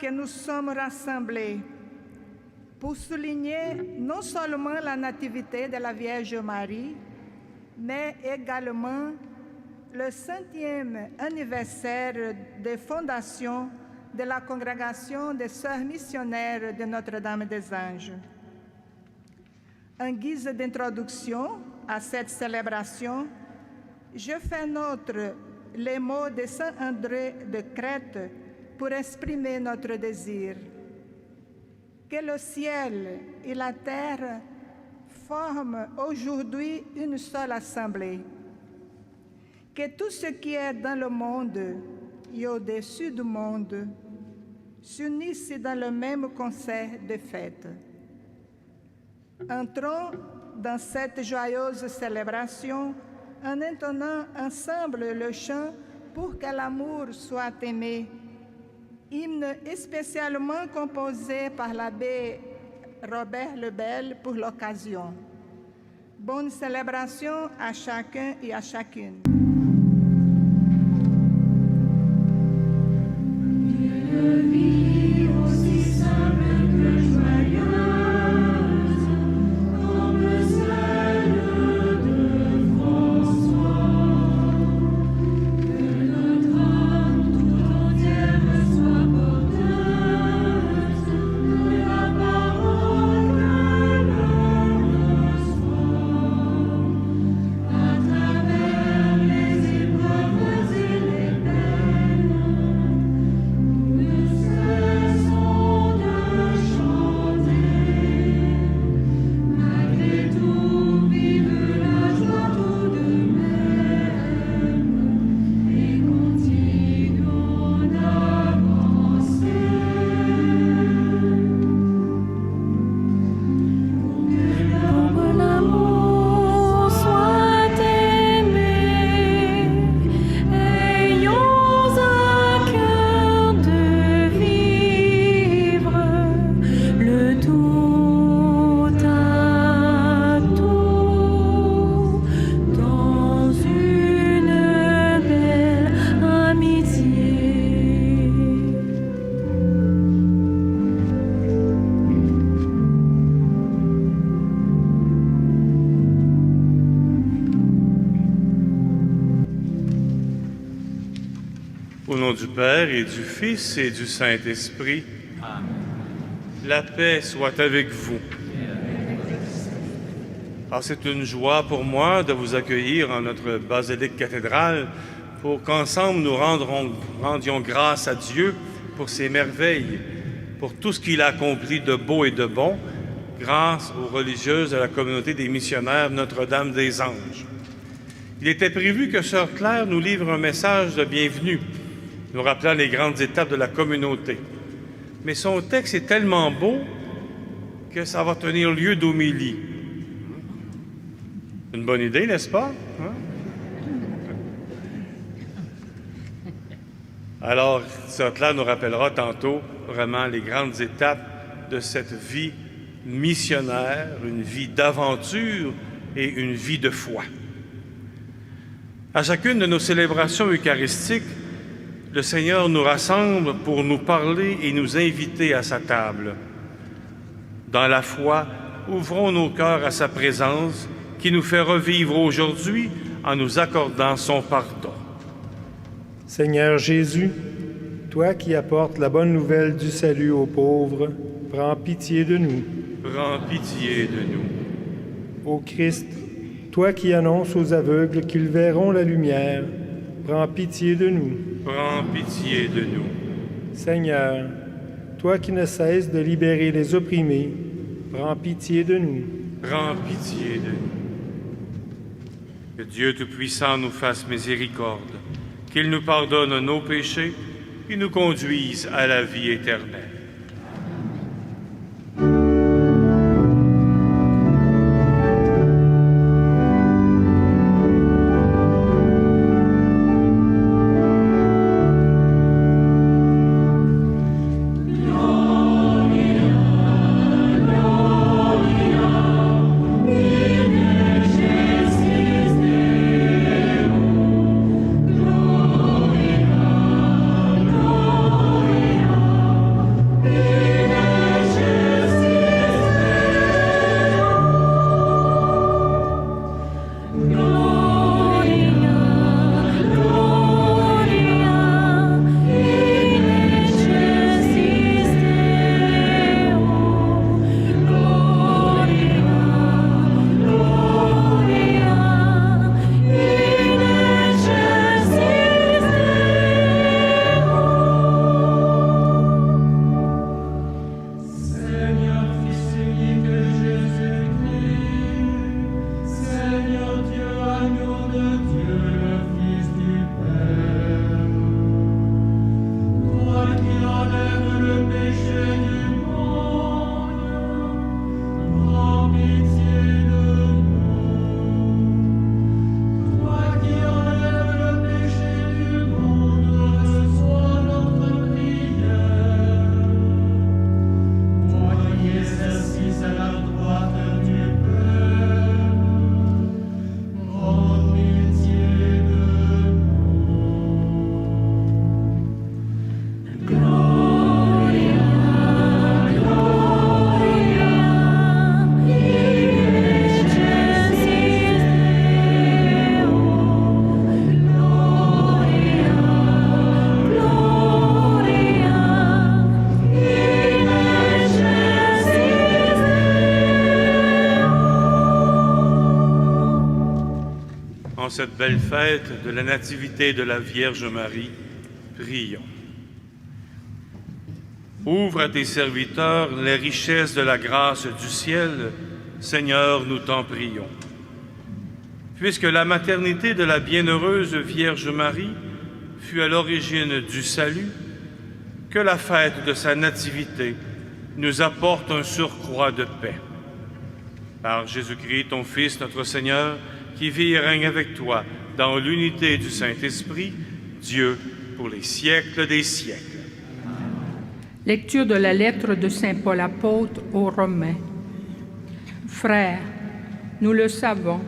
que nous sommes rassemblés pour souligner non seulement la nativité de la Vierge Marie, mais également le 100e anniversaire de fondation de la Congrégation des Sœurs missionnaires de Notre-Dame des Anges. En guise d'introduction à cette célébration, je fais nôtre les mots de Saint André de Crète pour exprimer notre désir. Que le ciel et la terre forment aujourd'hui une seule assemblée. Que tout ce qui est dans le monde et au-dessus du monde s'unissent dans le même concert de fête. Entrons dans cette joyeuse célébration en entonnant ensemble le chant pour que l'amour soit aimé, hymne spécialement composé par l'abbé Robert Lebel pour l'occasion. Bonne célébration à chacun et à chacune. Au nom du Père et du Fils et du Saint-Esprit, Amen. La paix soit avec vous. Alors, c'est une joie pour moi de vous accueillir en notre basilique cathédrale pour qu'ensemble nous rendions grâce à Dieu pour ses merveilles, pour tout ce qu'il a accompli de beau et de bon, grâce aux religieuses de la communauté des missionnaires Notre-Dame des Anges. Il était prévu que Sœur Claire nous livre un message de bienvenue, nous rappelant les grandes étapes de la communauté. Mais son texte est tellement beau que ça va tenir lieu d'homélie. Une bonne idée, n'est-ce pas? Hein? Alors, Sœur Claire nous rappellera tantôt vraiment les grandes étapes de cette vie missionnaire, une vie d'aventure et une vie de foi. À chacune de nos célébrations eucharistiques, le Seigneur nous rassemble pour nous parler et nous inviter à sa table. Dans la foi, ouvrons nos cœurs à sa présence qui nous fait revivre aujourd'hui en nous accordant son pardon. Seigneur Jésus, toi qui apportes la bonne nouvelle du salut aux pauvres, prends pitié de nous. Prends pitié de nous. Ô Christ, toi qui annonces aux aveugles qu'ils verront la lumière, prends pitié de nous. Prends pitié de nous. Seigneur, toi qui ne cesses de libérer les opprimés, prends pitié de nous. Prends pitié de nous. Que Dieu Tout-Puissant nous fasse miséricorde, qu'il nous pardonne nos péchés et nous conduise à la vie éternelle. cette belle fête de la Nativité de la Vierge Marie, prions. Ouvre à tes serviteurs les richesses de la grâce du ciel, Seigneur, nous t'en prions. Puisque la maternité de la bienheureuse Vierge Marie fut à l'origine du salut, que la fête de sa nativité nous apporte un surcroît de paix. Par Jésus-Christ, ton Fils, notre Seigneur, qui vit et règne avec toi dans l'unité du Saint-Esprit, Dieu, pour les siècles des siècles. Lecture de la lettre de Saint Paul apôtre aux Romains. Frères, nous le savons,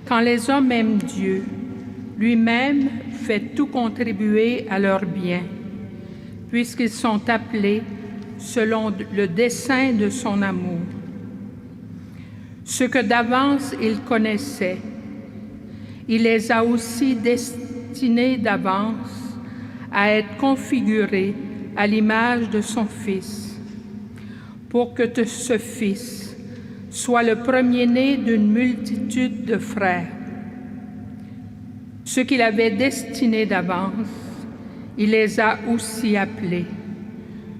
quand les hommes aiment Dieu, lui-même fait tout contribuer à leur bien, puisqu'ils sont appelés selon le dessein de son amour. Ce que d'avance il connaissait, il les a aussi destinés d'avance à être configurés à l'image de son Fils, pour que ce Fils soit le premier-né d'une multitude de frères. Ceux qu'il avait destinés d'avance, il les a aussi appelés.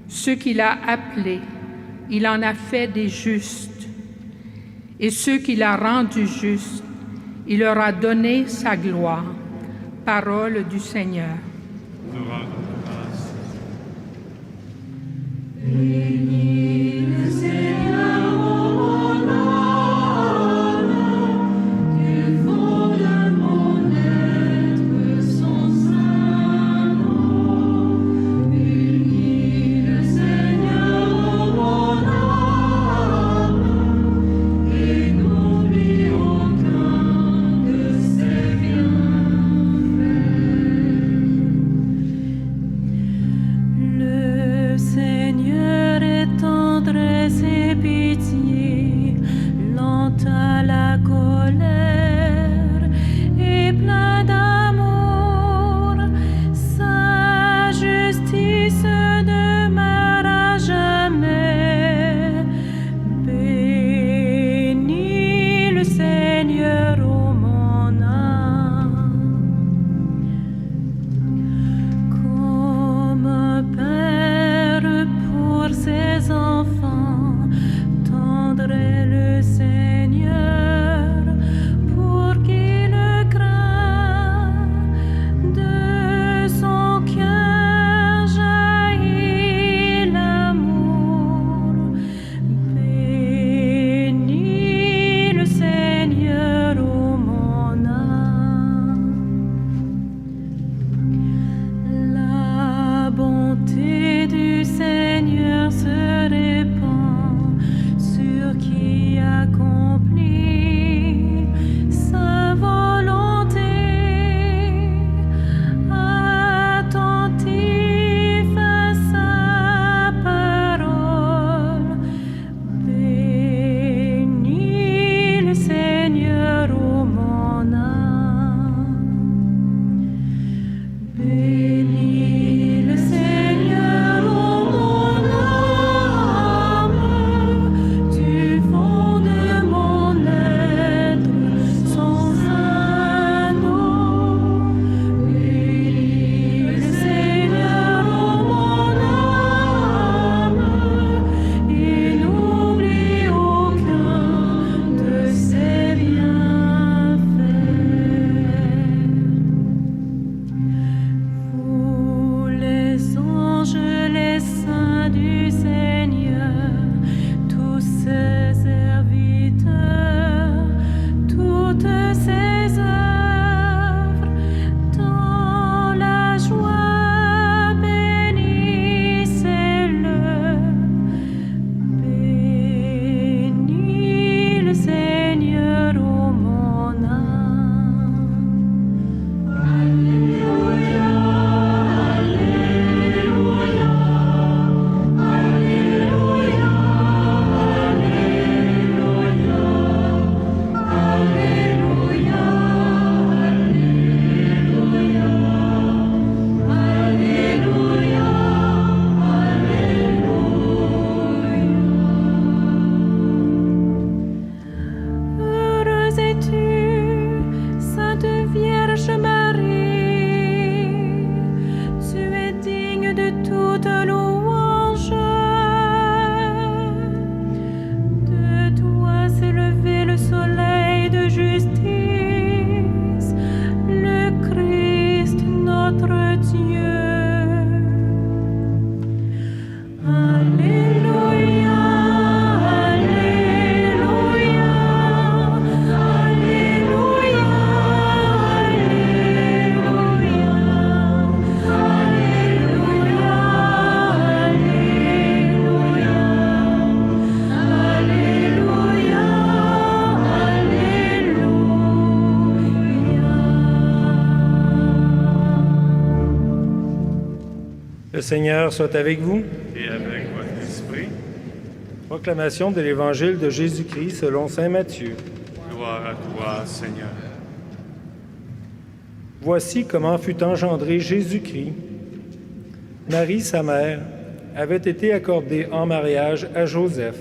Ceux qu'il a appelés, il en a fait des justes. Et ceux qu'il a rendus justes, il leur a donné sa gloire. Parole du Seigneur. Nous rendons grâce. Bénis le Seigneur, mon âme, du fond de mon être, son saint nom. Bénis le Seigneur, mon âme, et n'oublie aucun de ses bienfaits. Le Seigneur est tendresse et pitié, lent à la colère et plein d'amour. Sa justice demeure à jamais. Bénis le Seigneur, ô mon âme. Comme un père pour ses enfants, tendre est le Seigneur Le Seigneur soit avec vous. Et avec votre esprit, Proclamation de l'Évangile de Jésus-Christ selon saint Matthieu. gloire à toi, Seigneur. Voici comment fut engendré Jésus-Christ. Marie, sa mère, avait été accordée en mariage à Joseph.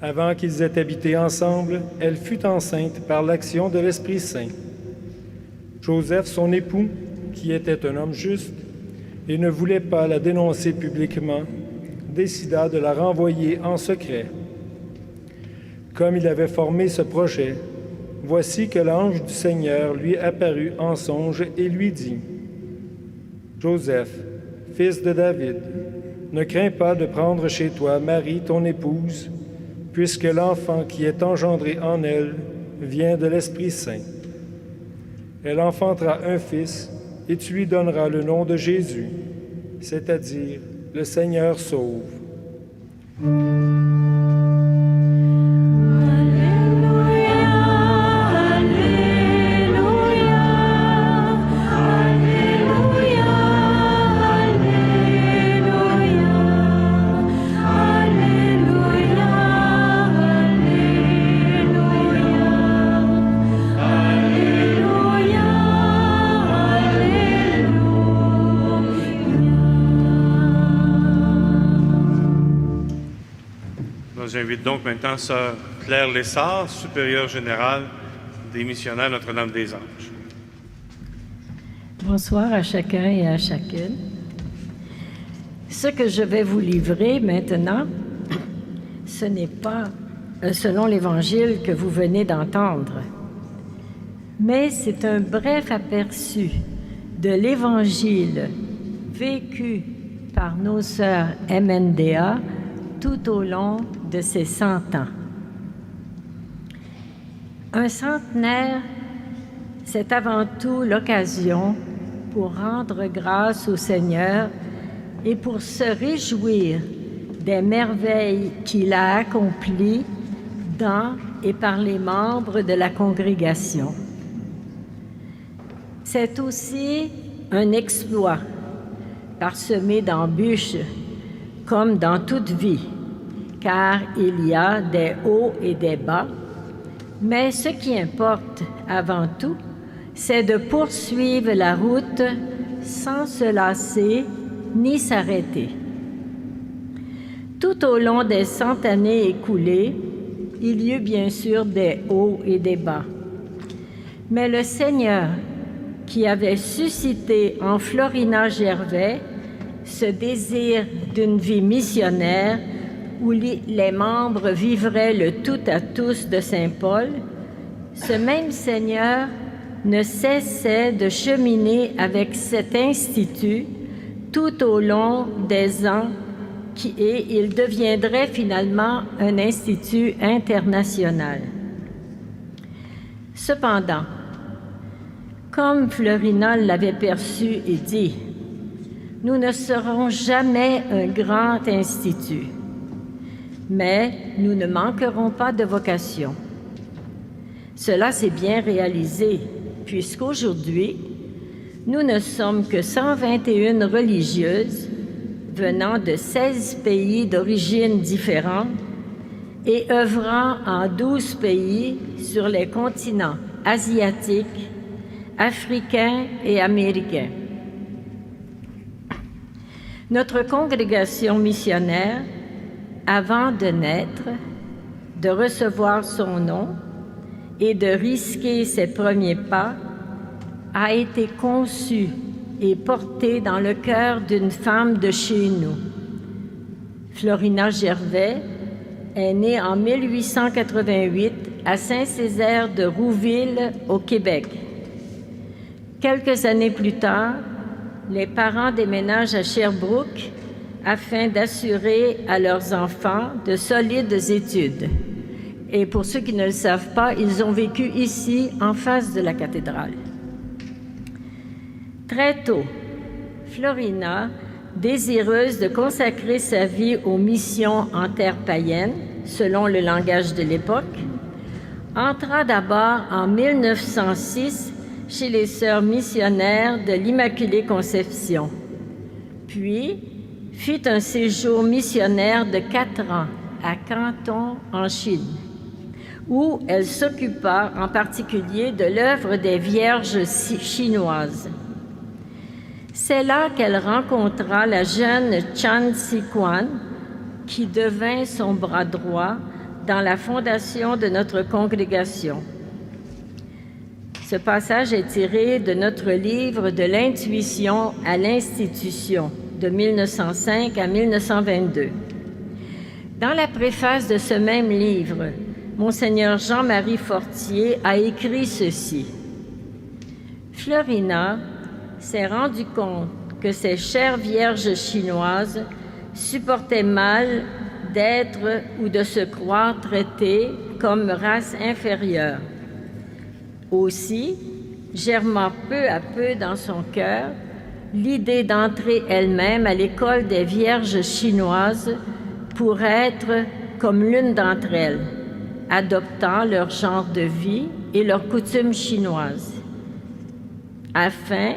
Avant qu'ils aient habité ensemble, elle fut enceinte par l'action de l'Esprit Saint. Joseph, son époux, qui était un homme juste et ne voulait pas la dénoncer publiquement, décida de la renvoyer en secret. Comme il avait formé ce projet, voici que l'ange du Seigneur lui apparut en songe et lui dit : « Joseph, fils de David, ne crains pas de prendre chez toi Marie, ton épouse, puisque l'enfant qui est engendré en elle vient de l'Esprit Saint. Elle enfantera un fils, et tu lui donneras le nom de Jésus, c'est-à-dire le Seigneur sauve. » J'invite donc maintenant Sœur Claire Lessard, supérieure générale des missionnaires Notre-Dame des Anges. Bonsoir à chacun et à chacune. Ce que je vais vous livrer maintenant, ce n'est pas selon l'Évangile que vous venez d'entendre, mais c'est un bref aperçu de l'Évangile vécu par nos sœurs MNDA tout au long de ces 100 ans. Un centenaire, c'est avant tout l'occasion pour rendre grâce au Seigneur et pour se réjouir des merveilles qu'il a accomplies dans et par les membres de la congrégation. C'est aussi un exploit parsemé d'embûches, comme dans toute vie, car il y a des hauts et des bas, mais ce qui importe avant tout, c'est de poursuivre la route sans se lasser ni s'arrêter. Tout au long des 100 années écoulées, il y eut bien sûr des hauts et des bas. Mais le Seigneur, qui avait suscité en Florina Gervais ce désir d'une vie missionnaire où les membres vivraient le tout à tous de Saint Paul, ce même Seigneur ne cessait de cheminer avec cet institut tout au long des ans et il deviendrait finalement un institut international. Cependant, comme Florina l'avait perçu et dit, nous ne serons jamais un grand institut, mais nous ne manquerons pas de vocation. Cela s'est bien réalisé, puisqu'aujourd'hui, nous ne sommes que 121 religieuses venant de 16 pays d'origine différentes et œuvrant en 12 pays sur les continents asiatiques, africains et américains. Notre congrégation missionnaire, avant de naître, de recevoir son nom et de risquer ses premiers pas, a été conçue et portée dans le cœur d'une femme de chez nous. Florina Gervais est née en 1888 à Saint-Césaire de Rouville, au Québec. Quelques années plus tard, les parents déménagent à Sherbrooke afin d'assurer à leurs enfants de solides études. Et pour ceux qui ne le savent pas, ils ont vécu ici, en face de la cathédrale. Très tôt, Florina, désireuse de consacrer sa vie aux missions en terre païenne, selon le langage de l'époque, entra d'abord en 1906 chez les sœurs missionnaires de l'Immaculée Conception, puis fit un séjour missionnaire de 4 ans à Canton, en Chine, où elle s'occupa en particulier de l'œuvre des Vierges chinoises. C'est là qu'elle rencontra la jeune Chan Si-Kwan, qui devint son bras droit dans la fondation de notre congrégation. Ce passage est tiré de notre livre de l'intuition à l'institution de 1905 à 1922. Dans la préface de ce même livre, Monseigneur Jean-Marie Fortier a écrit ceci. Florina s'est rendu compte que ces chères vierges chinoises supportaient mal d'être ou de se croire traitées comme race inférieure. Aussi, germa peu à peu dans son cœur l'idée d'entrer elle-même à l'école des vierges chinoises pour être comme l'une d'entre elles, adoptant leur genre de vie et leurs coutumes chinoises, afin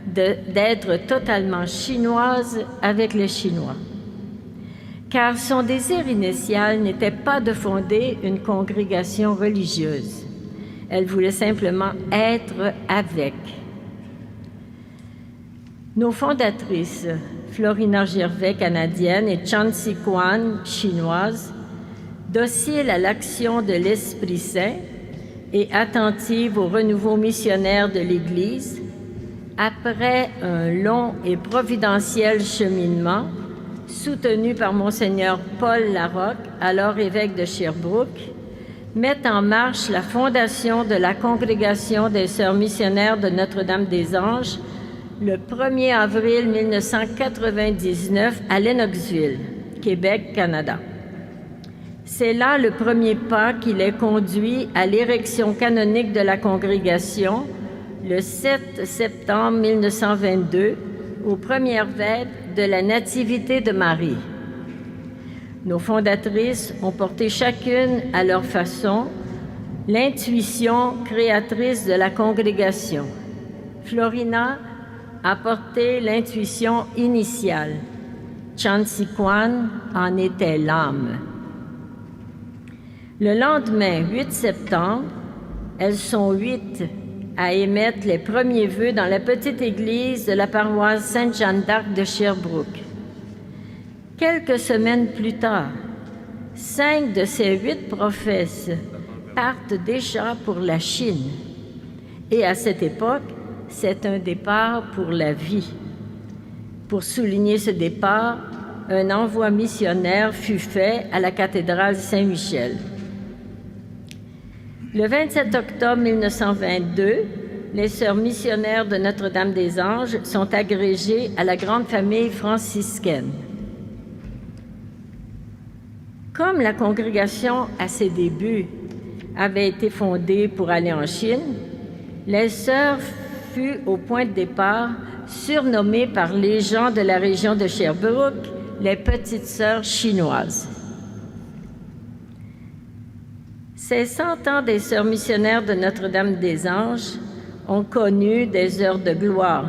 d'être totalement chinoise avec les Chinois. Car son désir initial n'était pas de fonder une congrégation religieuse. Elle voulait simplement être avec. Nos fondatrices, Florina Gervais, canadienne, et Chan Si-Kwan, chinoise, dociles à l'action de l'Esprit Saint et attentives au renouveau missionnaire de l'Église, après un long et providentiel cheminement, soutenu par Monseigneur Paul Larocque, alors évêque de Sherbrooke, mettent en marche la fondation de la Congrégation des Sœurs missionnaires de Notre-Dame-des-Anges le 1er avril 1999 à Lennoxville, Québec, Canada. C'est là le premier pas qui les conduit à l'érection canonique de la congrégation le 7 septembre 1922, aux premières vêpres de la Nativité de Marie. Nos fondatrices ont porté chacune à leur façon l'intuition créatrice de la congrégation. Florina a porté l'intuition initiale. Chan Si-Kwan en était l'âme. Le lendemain, 8 septembre, elles sont 8 à émettre les premiers vœux dans la petite église de la paroisse Sainte-Jeanne d'Arc de Sherbrooke. Quelques semaines plus tard, 5 de ces 8 prophètes partent déjà pour la Chine. Et à cette époque, c'est un départ pour la vie. Pour souligner ce départ, un envoi missionnaire fut fait à la cathédrale Saint-Michel. Le 27 octobre 1922, les sœurs missionnaires de Notre-Dame-des-Anges sont agrégées à la grande famille franciscaine. Comme la congrégation, à ses débuts, avait été fondée pour aller en Chine, les sœurs furent au point de départ surnommées par les gens de la région de Sherbrooke les petites sœurs chinoises. Ces 100 ans des sœurs missionnaires de Notre-Dame-des-Anges ont connu des heures de gloire,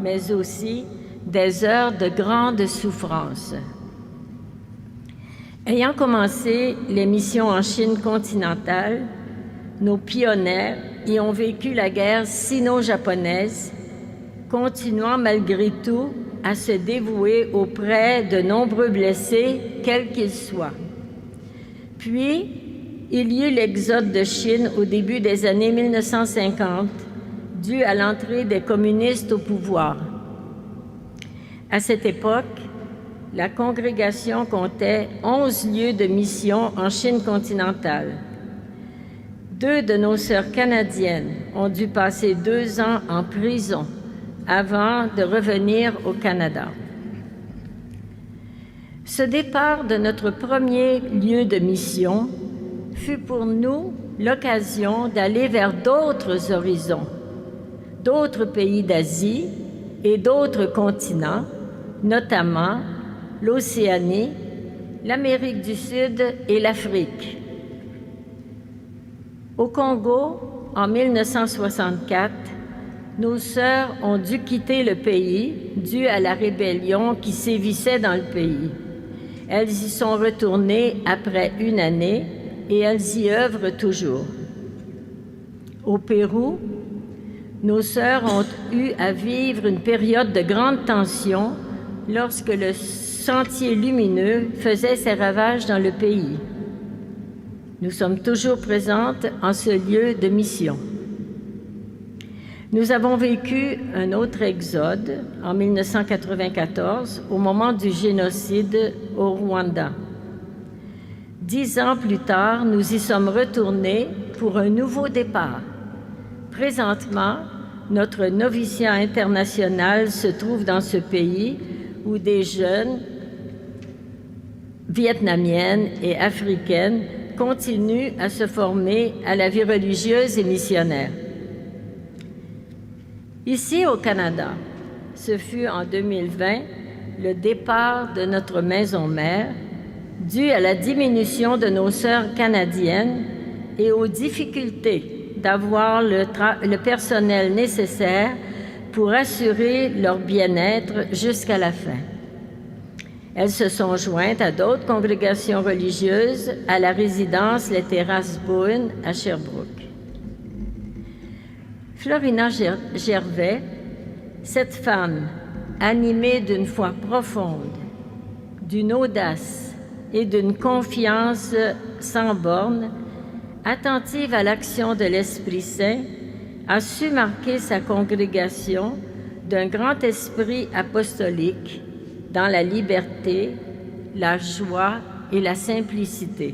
mais aussi des heures de grande souffrance. Ayant commencé les missions en Chine continentale, nos pionnières y ont vécu la guerre sino-japonaise, continuant malgré tout à se dévouer auprès de nombreux blessés, quels qu'ils soient. Puis, il y eut l'exode de Chine au début des années 1950, dû à l'entrée des communistes au pouvoir. À cette époque, la congrégation comptait 11 lieux de mission en Chine continentale. 2 de nos sœurs canadiennes ont dû passer 2 ans en prison avant de revenir au Canada. Ce départ de notre premier lieu de mission fut pour nous l'occasion d'aller vers d'autres horizons, d'autres pays d'Asie et d'autres continents, notamment l'Océanie, l'Amérique du Sud et l'Afrique. Au Congo, en 1964, nos sœurs ont dû quitter le pays dû à la rébellion qui sévissait dans le pays. Elles y sont retournées après une année et elles y œuvrent toujours. Au Pérou, nos sœurs ont eu à vivre une période de grande tension lorsque le sentier lumineux faisait ses ravages dans le pays. Nous sommes toujours présentes en ce lieu de mission. Nous avons vécu un autre exode en 1994 au moment du génocide au Rwanda. 10 ans plus tard, nous y sommes retournés pour un nouveau départ. Présentement, notre noviciat international se trouve dans ce pays où des jeunes vietnamiennes et africaines continuent à se former à la vie religieuse et missionnaire. Ici au Canada, ce fut en 2020 le départ de notre maison mère, dû à la diminution de nos sœurs canadiennes et aux difficultés d'avoir le personnel nécessaire pour assurer leur bien-être jusqu'à la fin. Elles se sont jointes à d'autres congrégations religieuses à la résidence Les Terrasses Boone à Sherbrooke. Florina Gervais, cette femme animée d'une foi profonde, d'une audace et d'une confiance sans bornes, attentive à l'action de l'Esprit Saint, a su marquer sa congrégation d'un grand esprit apostolique dans la liberté, la joie et la simplicité.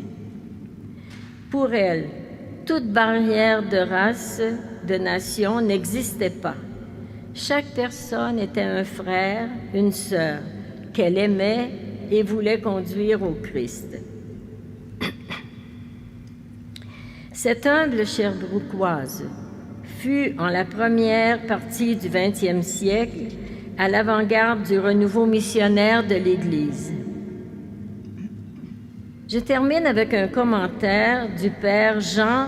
Pour elle, toute barrière de race, de nation n'existait pas. Chaque personne était un frère, une sœur, qu'elle aimait et voulait conduire au Christ. Cette humble Sherbrookoise fut, en la première partie du 20e siècle, à l'avant-garde du renouveau missionnaire de l'Église. Je termine avec un commentaire du père Jean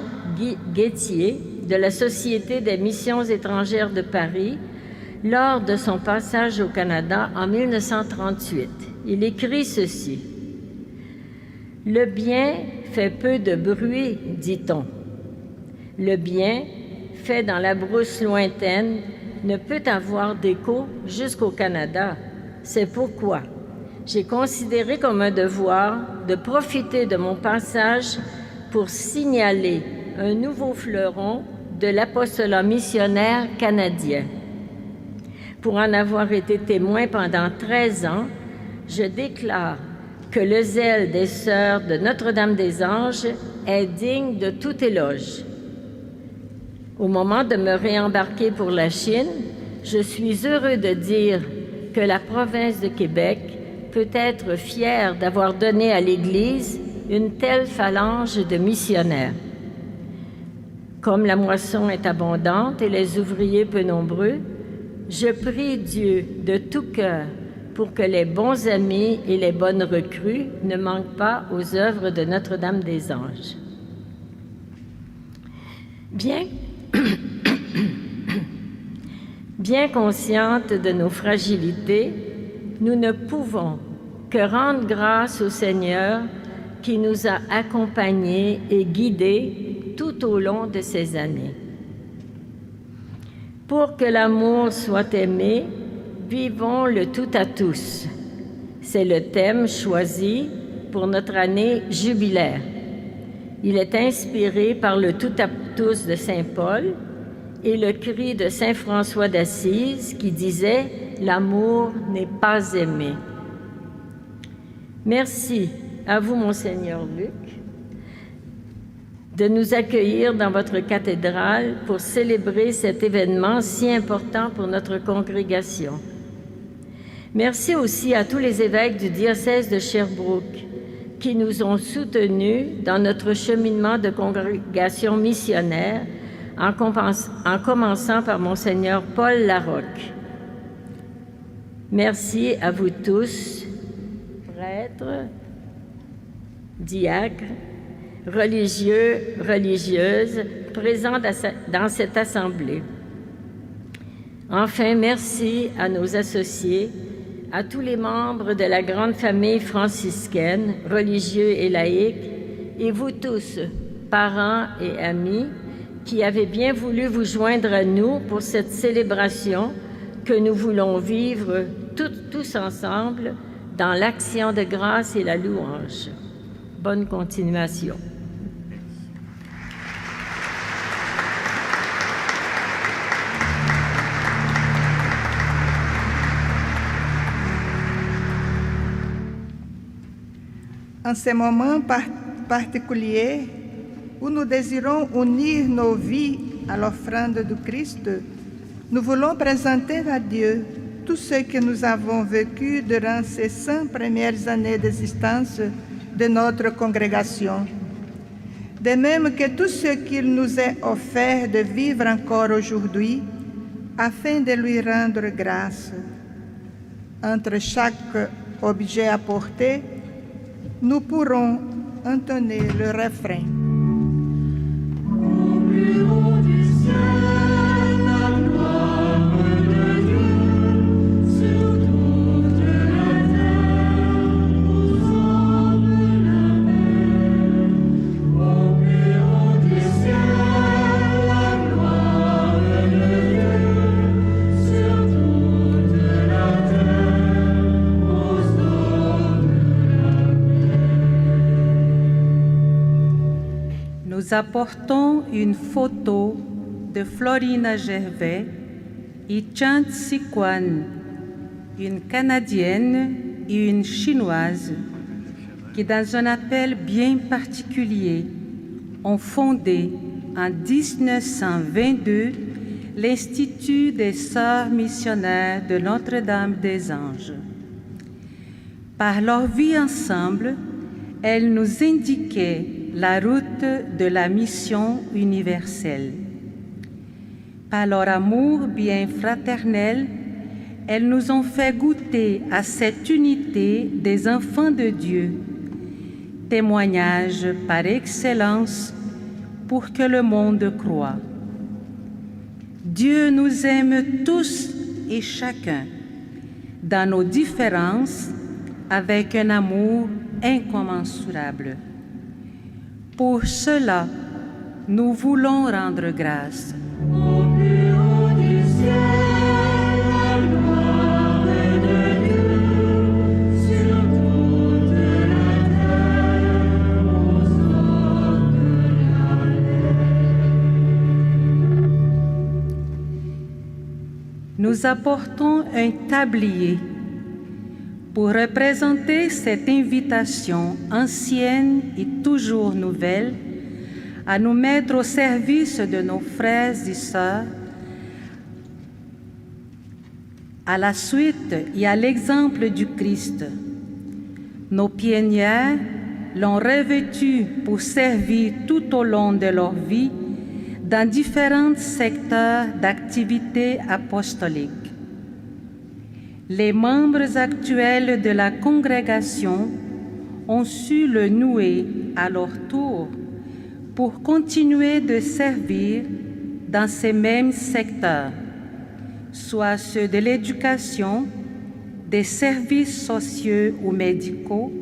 Guettier de la Société des missions étrangères de Paris lors de son passage au Canada en 1938. Il écrit ceci: « Le bien fait peu de bruit, dit-on. Le bien fait dans la brousse lointaine ne peut avoir d'écho jusqu'au Canada. C'est pourquoi j'ai considéré comme un devoir de profiter de mon passage pour signaler un nouveau fleuron de l'apostolat missionnaire canadien. Pour en avoir été témoin pendant 13 ans, je déclare que le zèle des sœurs de Notre-Dame-des-Anges est digne de tout éloge. Au moment de me réembarquer pour la Chine, je suis heureux de dire que la province de Québec peut être fière d'avoir donné à l'Église une telle phalange de missionnaires. Comme la moisson est abondante et les ouvriers peu nombreux, je prie Dieu de tout cœur pour que les bons amis et les bonnes recrues ne manquent pas aux œuvres de Notre-Dame-des-Anges. Bien conscientes de nos fragilités, nous ne pouvons que rendre grâce au Seigneur qui nous a accompagnés et guidés tout au long de ces années. Pour que l'amour soit aimé, vivons le tout à tous. C'est le thème choisi pour notre année jubilaire. Il est inspiré par le tout à tous de Saint Paul et le cri de Saint François d'Assise qui disait « L'amour n'est pas aimé ». Merci à vous, Monseigneur Luc, de nous accueillir dans votre cathédrale pour célébrer cet événement si important pour notre congrégation. Merci aussi à tous les évêques du diocèse de Sherbrooke qui nous ont soutenus dans notre cheminement de congrégation missionnaire, en commençant par Monseigneur Paul Larocque. Merci à vous tous, prêtres, diacres, religieux, religieuses, présents dans cette assemblée. Enfin, merci à nos associés, à tous les membres de la grande famille franciscaine, religieux et laïcs, et vous tous, parents et amis, qui avez bien voulu vous joindre à nous pour cette célébration que nous voulons vivre tous ensemble dans l'action de grâce et la louange. Bonne continuation. En ces moments particuliers où nous désirons unir nos vies à l'offrande du Christ, nous voulons présenter à Dieu tout ce que nous avons vécu durant ces 100 premières années d'existence de notre congrégation. De même que tout ce qu'il nous est offert de vivre encore aujourd'hui, afin de lui rendre grâce. Entre chaque objet apporté, nous pourrons entonner le refrain. Au plus haut du ciel, la gloire de Dieu, sur toute la terre, aux hommes la mer. Au plus haut du ciel, la gloire de Dieu, sur toute la terre, aux hommes la mer. Nous apportons une photo de Florina Gervais et Chant Sikwan, une Canadienne et une Chinoise, qui, dans un appel bien particulier, ont fondé en 1922 l'Institut des Sœurs missionnaires de Notre-Dame des Anges. Par leur vie ensemble, elles nous indiquaient la route de la mission universelle. Par leur amour bien fraternel, elles nous ont fait goûter à cette unité des enfants de Dieu, témoignage par excellence pour que le monde croie. Dieu nous aime tous et chacun, dans nos différences, avec un amour incommensurable. Pour cela, nous voulons rendre grâce. Au plus haut du ciel, la gloire de Dieu, sur toute la terre, aux hommes la mer. Nous apportons un tablier pour représenter cette invitation ancienne et toujours nouvelle à nous mettre au service de nos frères et sœurs, à la suite et à l'exemple du Christ. Nos pionniers l'ont revêtu pour servir tout au long de leur vie dans différents secteurs d'activité apostolique. Les membres actuels de la congrégation ont su le nouer à leur tour pour continuer de servir dans ces mêmes secteurs, soit ceux de l'éducation, des services sociaux ou médicaux,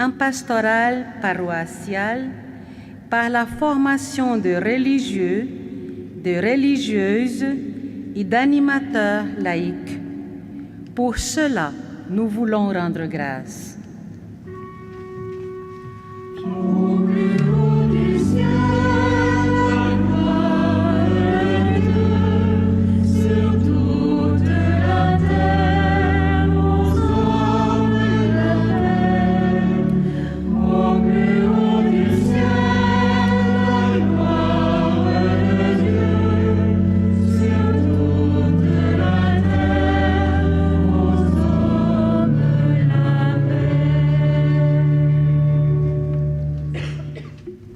en pastoral paroissial, par la formation de religieux, de religieuses et d'animateurs laïcs. Pour cela, nous voulons rendre grâce. Au plus haut du ciel, la gloire de Dieu, sur toute la terre, aux hommes la mer. Au plus haut du ciel, la gloire de Dieu, sur toute la terre, aux hommes la mer.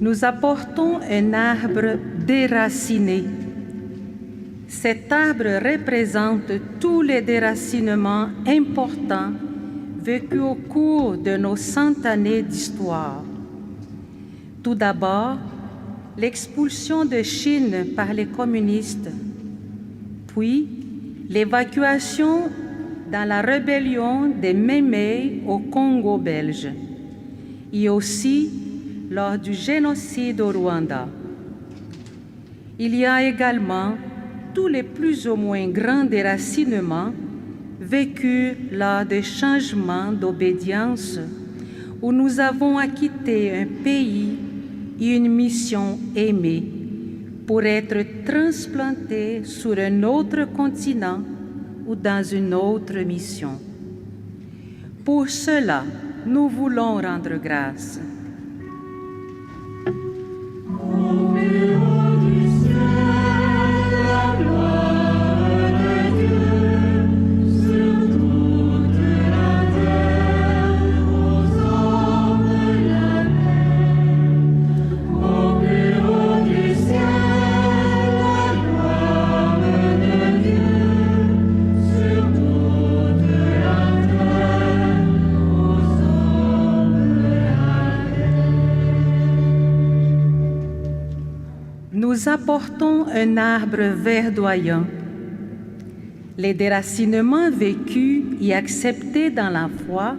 nous apportons un arbre déraciné. Cet arbre représente tous les déracinements importants vécus au cours de nos 100 années d'histoire. Tout d'abord, l'expulsion de Chine par les communistes, puis l'évacuation dans la rébellion des Mémé au Congo belge, et aussi lors du génocide au Rwanda. Il y a également tous les plus ou moins grands déracinements vécus lors des changements d'obédience où nous avons acquitté un pays et une mission aimée pour être transplantés sur un autre continent ou dans une autre mission. Pour cela, nous voulons rendre grâce. Nous apportons un arbre verdoyant. Les déracinements vécus et acceptés dans la foi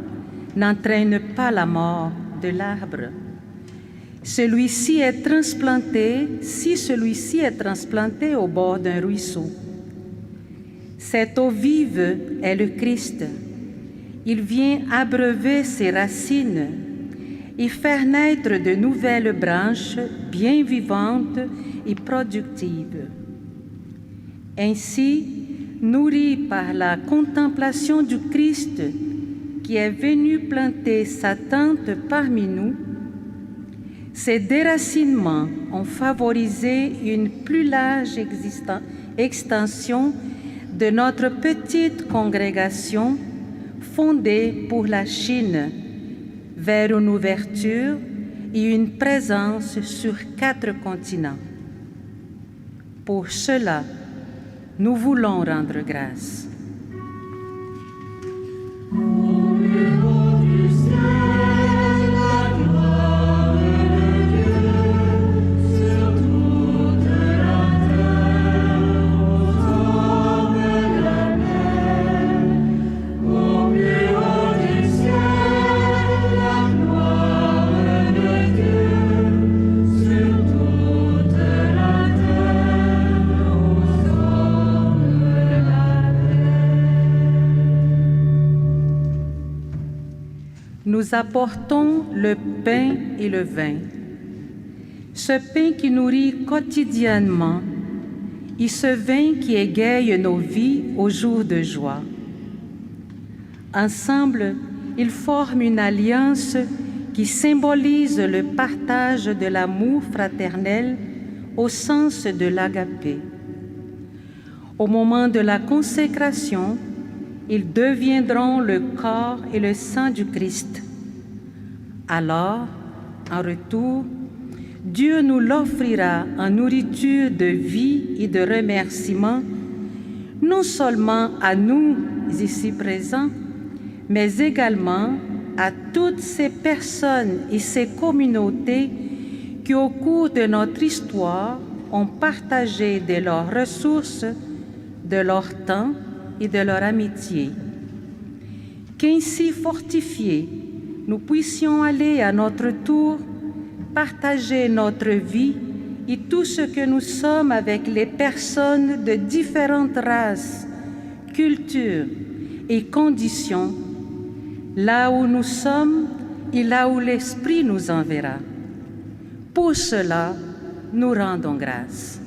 n'entraînent pas la mort de l'arbre. Celui-ci est transplanté au bord d'un ruisseau. Cette eau vive est le Christ. Il vient abreuver ses racines et faire naître de nouvelles branches bien vivantes et productives. Ainsi, nourris par la contemplation du Christ qui est venu planter sa tente parmi nous, ces déracinements ont favorisé une plus large extension de notre petite congrégation fondée pour la Chine, vers une ouverture et une présence sur 4 continents. Pour cela, nous voulons rendre grâce. Nous apportons le pain et le vin. Ce pain qui nourrit quotidiennement et ce vin qui égaye nos vies aux jours de joie. Ensemble, ils forment une alliance qui symbolise le partage de l'amour fraternel au sens de l'agapé. Au moment de la consécration, ils deviendront le corps et le sang du Christ. Alors, en retour, Dieu nous l'offrira en nourriture de vie et de remerciement, non seulement à nous ici présents, mais également à toutes ces personnes et ces communautés qui, au cours de notre histoire, ont partagé de leurs ressources, de leur temps et de leur amitié. Qu'ainsi fortifiés, nous puissions aller à notre tour partager notre vie et tout ce que nous sommes avec les personnes de différentes races, cultures et conditions, là où nous sommes et là où l'Esprit nous enverra. Pour cela, nous rendons grâce.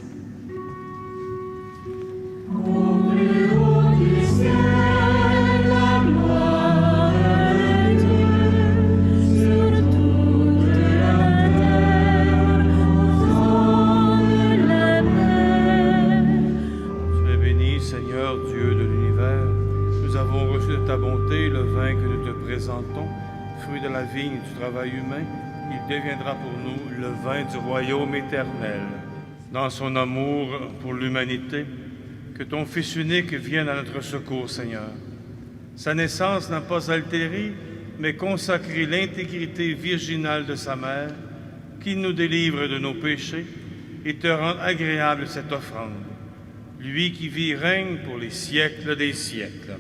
Ta bonté, le vin que nous te présentons, fruit de la vigne du travail humain, il deviendra pour nous le vin du royaume éternel. Dans son amour pour l'humanité, que ton Fils unique vienne à notre secours, Seigneur. Sa naissance n'a pas altéré, mais consacré l'intégrité virginale de sa mère, qu'il nous délivre de nos péchés et te rende agréable cette offrande. Lui qui vit et règne pour les siècles des siècles.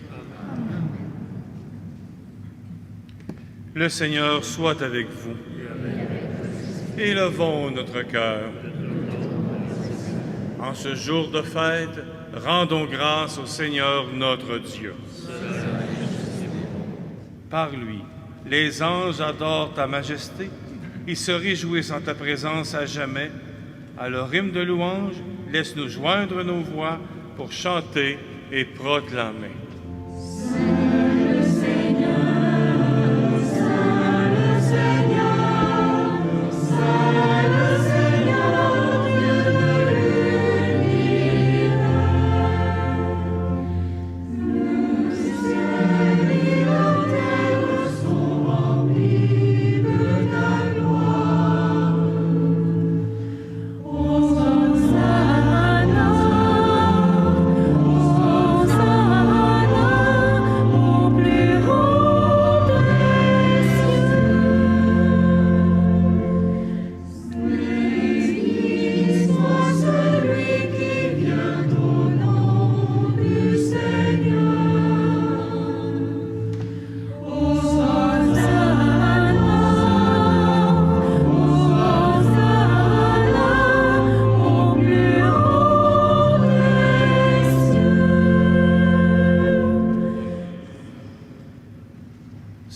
Le Seigneur soit avec vous. Élevons notre cœur. En ce jour de fête, rendons grâce au Seigneur notre Dieu. Par lui, les anges adorent ta majesté, ils se réjouissent en ta présence à jamais. À leur hymne de louange, laisse-nous joindre nos voix pour chanter et proclamer.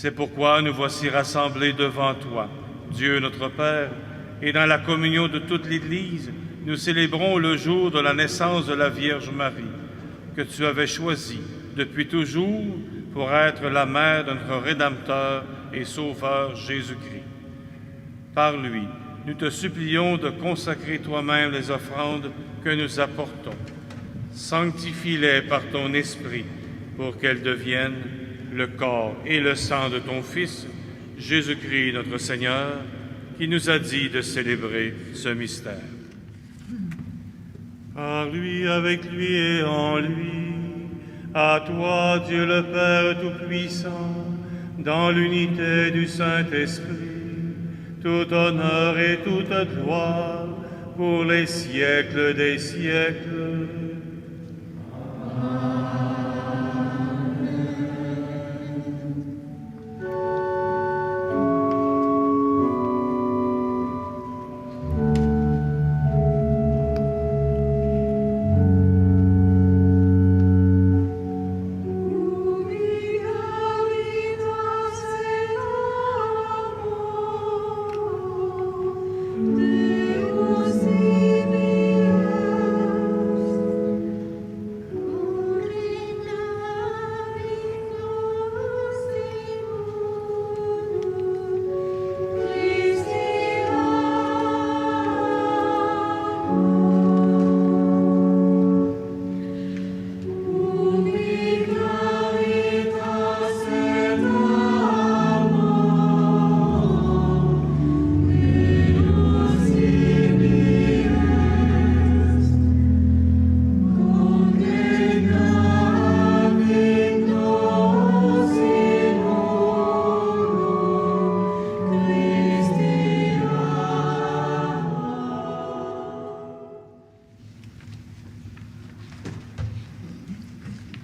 C'est pourquoi nous voici rassemblés devant toi, Dieu notre Père, et dans la communion de toute l'Église, nous célébrons le jour de la naissance de la Vierge Marie, que tu avais choisie depuis toujours pour être la mère de notre Rédempteur et Sauveur Jésus-Christ. Par lui, nous te supplions de consacrer toi-même les offrandes que nous apportons. Sanctifie-les par ton Esprit pour qu'elles deviennent le corps et le sang de ton Fils, Jésus-Christ notre Seigneur, qui nous a dit de célébrer ce mystère. Par lui, avec lui et en lui, à toi, Dieu le Père Tout-Puissant, dans l'unité du Saint-Esprit, tout honneur et toute gloire pour les siècles des siècles.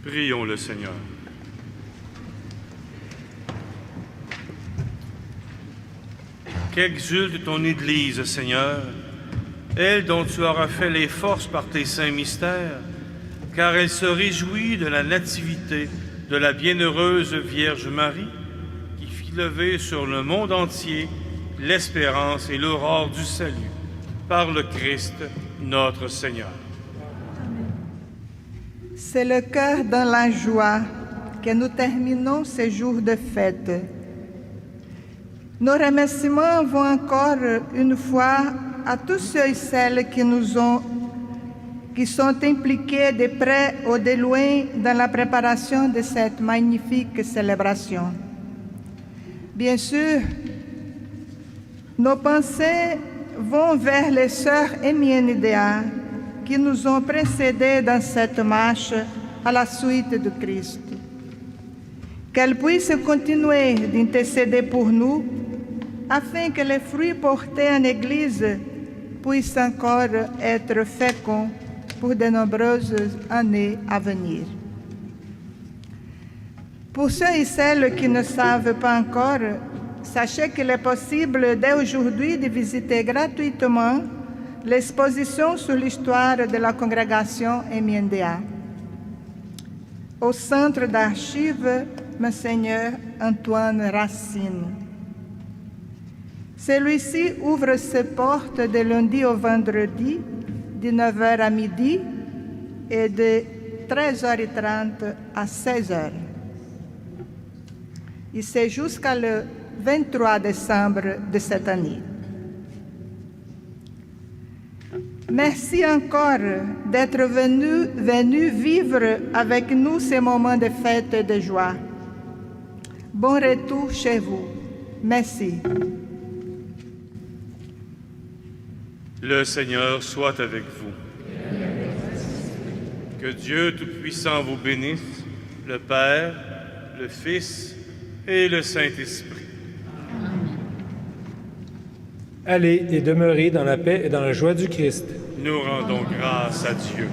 Prions le Seigneur. Qu'exulte ton Église, Seigneur, elle dont tu auras fait les forces par tes saints mystères, car elle se réjouit de la nativité de la bienheureuse Vierge Marie, qui fit lever sur le monde entier l'espérance et l'aurore du salut, par le Christ, notre Seigneur. C'est le cœur dans la joie que nous terminons ce jour de fête. Nos remerciements vont encore une fois à tous ceux et celles qui sont impliqués de près ou de loin dans la préparation de cette magnifique célébration. Bien sûr, Nos pensées vont vers les sœurs MNDA qui nous ont précédés dans cette marche à la suite de Christ. Qu'elles puissent continuer d'intercéder pour nous afin que les fruits portés en Église puissent encore être féconds pour de nombreuses années à venir. Pour ceux et celles qui ne savent pas encore, sachez qu'il est possible dès aujourd'hui de visiter gratuitement l'exposition sur l'histoire de la congrégation MNDA au Centre d'archives Monseigneur Antoine Racine. Celui-ci ouvre ses portes de lundi au vendredi, de 9h à midi et de 13h30 à 16h. Et c'est jusqu'à le 23 décembre de cette année. Merci encore d'être venu vivre avec nous ces moments de fête et de joie. Bon retour chez vous. Merci. Le Seigneur soit avec vous. Que Dieu Tout-Puissant vous bénisse, le Père, le Fils et le Saint-Esprit. Allez et demeurez dans la paix et dans la joie du Christ. Nous rendons grâce à Dieu.